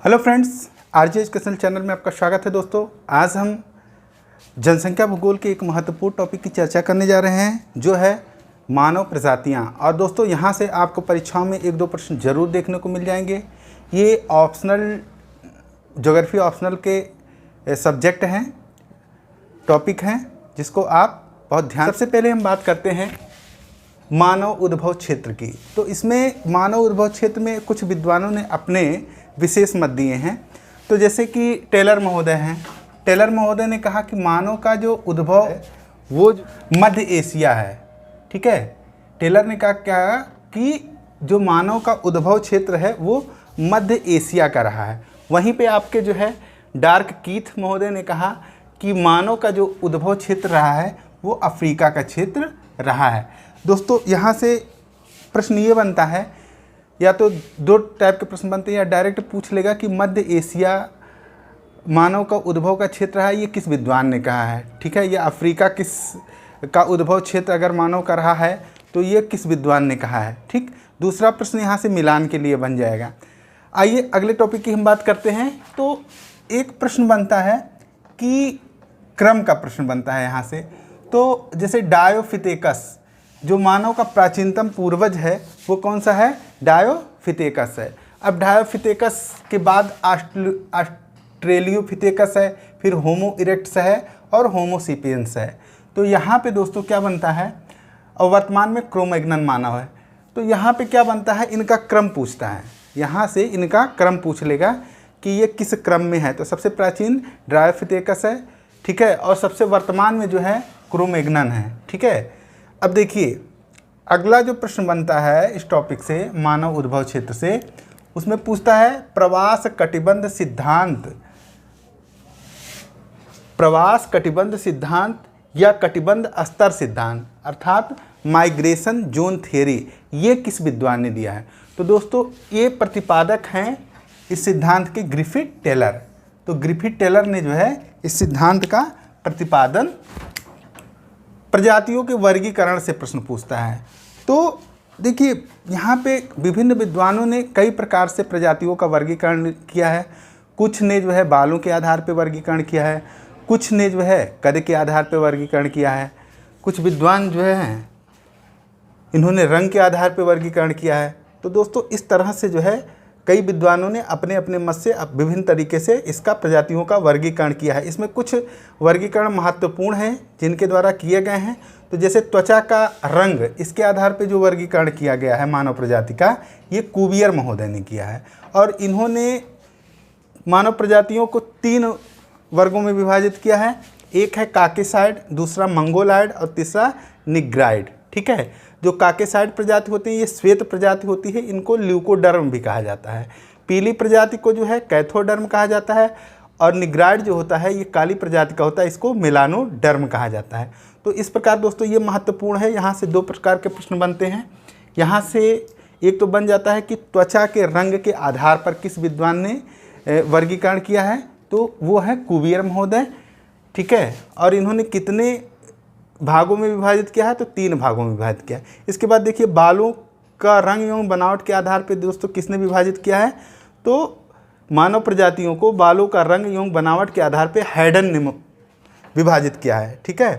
Hello friends, RJ educational channel में आपका स्वागत है। दोस्तों, आज हम जनसंख्या भूगोल के एक महत्वपूर्ण टॉपिक की चर्चा करने जा रहे हैं, जो है मानव प्रजातियां। और दोस्तों, यहां से आपको परीक्षाओं में 1-2 प्रश्न जरूर देखने को मिल जाएंगे। ये ऑप्शनल, ज्योग्राफी ऑप्शनल के सब्जेक्ट हैं, टॉपिक हैं, जिसको आप बहुत ध्यान। सबसे पहले हम बात करते हैं मानव उद्भव क्षेत्र की। तो इसमें मानव उद्भव क्षेत्र में कुछ विद्वानों ने अपने विशेष मत दिए हैं। तो जैसे कि टेलर महोदय हैं, टेलर महोदय ने कहा कि मानव का जो उद्भव है वो मध्य एशिया है। ठीक है, टेलर ने कहा क्या कि जो मानव का उद्भव क्षेत्र है वो मध्य एशिया का रहा है। वहीं पे आपके जो है डार्क कीथ महोदय ने कहा कि मानव का जो उद्भव क्षेत्र रहा है वो अफ्रीका का क्षेत्र रहा है। दोस्तों, यहाँ से प्रश्न ये बनता है, या तो 2 टाइप के प्रश्न बनते हैं, या डायरेक्ट पूछ लेगा कि मध्य एशिया मानव का उद्भव का क्षेत्र है, ये किस विद्वान ने कहा है। ठीक है, या अफ्रीका किस का उद्भव क्षेत्र अगर मानव का रहा है तो ये किस विद्वान ने कहा है। ठीक, दूसरा प्रश्न यहाँ से मिलान के लिए बन जाएगा। आइए अगले टॉपिक की हम बात करते हैं। तो एक प्रश्न बनता है कि क्रम का प्रश्न बनता है यहाँ से। तो जैसे डायोफिथेकस, जो मानव का प्राचीनतम पूर्वज है वो कौन सा है? डायोफिथेकस है। अब डायोफिथेकस के बाद ऑस्ट्रेलियोफिथेकस है, फिर होमो इरेक्टस है और होमो सेपियंस है। तो यहाँ पे दोस्तों क्या बनता है, और वर्तमान में क्रो-मैग्नन मानव है। तो यहाँ पे क्या बनता है, इनका क्रम पूछता है। यहाँ से इनका क्रम पूछ लेगा कि ये किस क्रम में है। तो सबसे प्राचीन डायोफिथेकस है, ठीक है, और सबसे वर्तमान में जो है क्रो-मैग्नन है। ठीक है, अब देखिए अगला जो प्रश्न बनता है इस टॉपिक से, मानव उद्भव क्षेत्र से, उसमें पूछता है प्रवास कटिबंध सिद्धांत, प्रवास कटिबंध सिद्धांत या कटिबंध स्तर सिद्धांत, अर्थात माइग्रेशन जोन थ्योरी, ये किस विद्वान ने दिया है। तो दोस्तों, ये प्रतिपादक हैं इस सिद्धांत के ग्रिफिथ टेलर। तो ग्रिफिथ टेलर ने जो है इस सिद्धांत का प्रतिपादन। प्रजातियों के वर्गीकरण से प्रश्न पूछता है। तो देखिए यहाँ पे विभिन्न विद्वानों ने कई प्रकार से प्रजातियों का वर्गीकरण किया है। कुछ ने जो है बालों के आधार पर वर्गीकरण किया है, कुछ ने जो है कद के आधार पर वर्गीकरण किया है, कुछ विद्वान जो है इन्होंने रंग के आधार पर वर्गीकरण किया है। तो दोस्तों, इस तरह से जो है कई विद्वानों ने अपने अपने मत से विभिन्न तरीके से इसका प्रजातियों का वर्गीकरण किया है। इसमें कुछ वर्गीकरण महत्वपूर्ण हैं जिनके द्वारा किए गए हैं। तो जैसे त्वचा का रंग, इसके आधार पे जो वर्गीकरण किया गया है मानव प्रजाति का, ये कुवियर महोदय ने किया है। और इन्होंने मानव प्रजातियों को 3 वर्गों में विभाजित किया है। एक है काकेसाइड, दूसरा मंगोलाइड और तीसरा निग्राइड। ठीक है, जो काकेसाइड प्रजाति होती है ये श्वेत प्रजाति होती है, इनको ल्यूकोडर्म भी कहा जाता है। पीली प्रजाति को जो है कैथोडर्म कहा जाता है, और निग्राइड जो होता है ये काली प्रजाति का होता है, इसको मेलानोडर्म कहा जाता है। तो इस प्रकार दोस्तों ये महत्वपूर्ण है। यहाँ से 2 प्रकार के प्रश्न बनते हैं। यहाँ से एक तो बन जाता है कि त्वचा के रंग के आधार पर किस विद्वान ने वर्गीकरण किया है, तो वो है कुवियर महोदय। ठीक है, और इन्होंने कितने भागों में विभाजित किया है, तो 3 भागों में विभाजित किया है। इसके बाद देखिए बालों का रंग एवं बनावट के आधार पर दोस्तों किसने विभाजित किया है, तो मानव प्रजातियों को बालों का रंग एवं बनावट के आधार पर हैडन ने विभाजित किया है। ठीक है,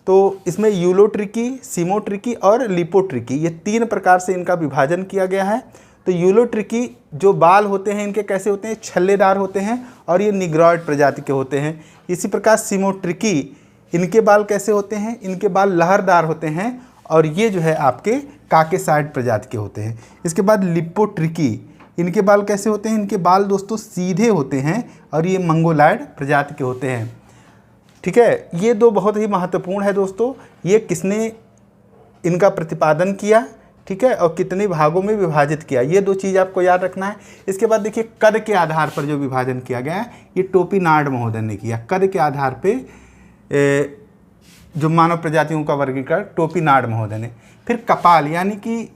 तो इसमें यूलोट्रिकी, सीमोट्रिकी और लिपोट्रिकी, ये 3 प्रकार से इनका विभाजन किया गया है। तो यूलोट्रिकी जो बाल होते हैं इनके कैसे होते हैं, छल्लेदार होते हैं, और ये निग्रॉइड प्रजाति के होते हैं। इसी प्रकार सीमोट्रिकी, इनके बाल कैसे होते हैं, इनके बाल लहरदार होते हैं, और ये जो है आपके काकेसाइड प्रजाति के होते हैं। इसके बाद लिपोट्रिकी, इनके बाल कैसे होते हैं, इनके बाल दोस्तों सीधे होते हैं, और ये मंगोलाइड प्रजाति के होते हैं। ठीक है, ये 2 बहुत ही महत्वपूर्ण है दोस्तों। ये किसने इनका प्रतिपादन किया, ठीक है, और कितने भागों में विभाजित किया, ये 2 चीज़ आपको याद रखना है। इसके बाद देखिए कद के आधार पर जो विभाजन किया गया है, ये टोपिनार्ड महोदय ने किया। कद के आधार पर जो मानव प्रजातियों का वर्गीकरण टोपिनार्ड महोदय ने। फिर कपाल, यानी कि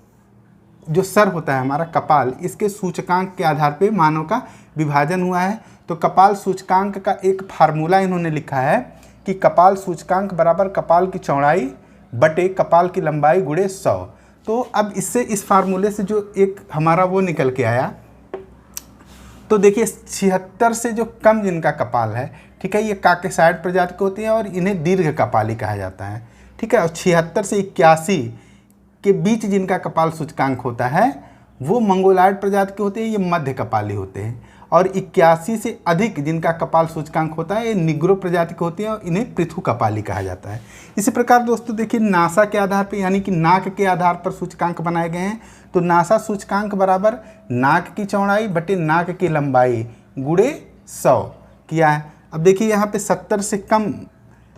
जो सर होता है हमारा कपाल, इसके सूचकांक के आधार पे मानव का विभाजन हुआ है। तो कपाल सूचकांक का एक फार्मूला इन्होंने लिखा है कि कपाल सूचकांक बराबर कपाल की चौड़ाई बटे कपाल की लंबाई गुणे 100। तो अब इससे, इस फार्मूले से जो एक हमारा वो निकल के आया, तो देखिए 76 से जो कम जिनका कपाल है, ठीक है, ये काकेसाइड प्रजाति के होते हैं और इन्हें दीर्घ कपाली कहा जाता है, ठीक है। और 76 से 81 के बीच जिनका कपाल सूचकांक होता है वो मंगोलायड प्रजाति के होते हैं, ये मध्य कपाली होते हैं। और 81 से अधिक जिनका कपाल सूचकांक होता है ये निग्रो प्रजाति के होते हैं और इन्हें पृथु कपाली कहा जाता है। इसी प्रकार दोस्तों देखिए नासा के आधार पर यानी कि नाक के आधार पर सूचकांक बनाए गए हैं। तो नासा सूचकांक बराबर नाक की चौड़ाई बटे नाक की लंबाई गुणे 100 किया है। अब देखिए यहाँ पे 70 से कम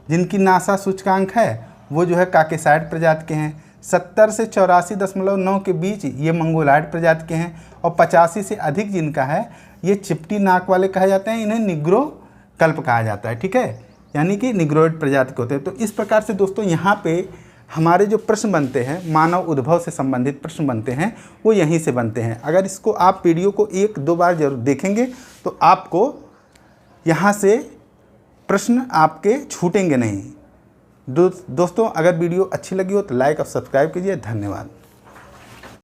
जिनकी नासा सूचकांक है वो जो है काकेसाइड प्रजाति के हैं। 70 से 84.9 के बीच ये मंगोलायड प्रजाति के हैं। और 85 से अधिक जिनका है ये चिपटी नाक वाले कहे जाते हैं, इन्हें निग्रो कल्प कहा जाता है, ठीक है, यानी कि निग्रोइड प्रजाति के होते हैं। तो इस प्रकार से दोस्तों यहाँ पे हमारे जो प्रश्न बनते हैं, मानव उद्भव से संबंधित प्रश्न बनते हैं, वो यहीं से बनते हैं। अगर इसको आप वीडियो को 1-2 बार जरूर देखेंगे तो आपको यहाँ से प्रश्न आपके छूटेंगे नहीं। दोस्तों अगर वीडियो अच्छी लगी हो तो लाइक और सब्सक्राइब कीजिए। धन्यवाद।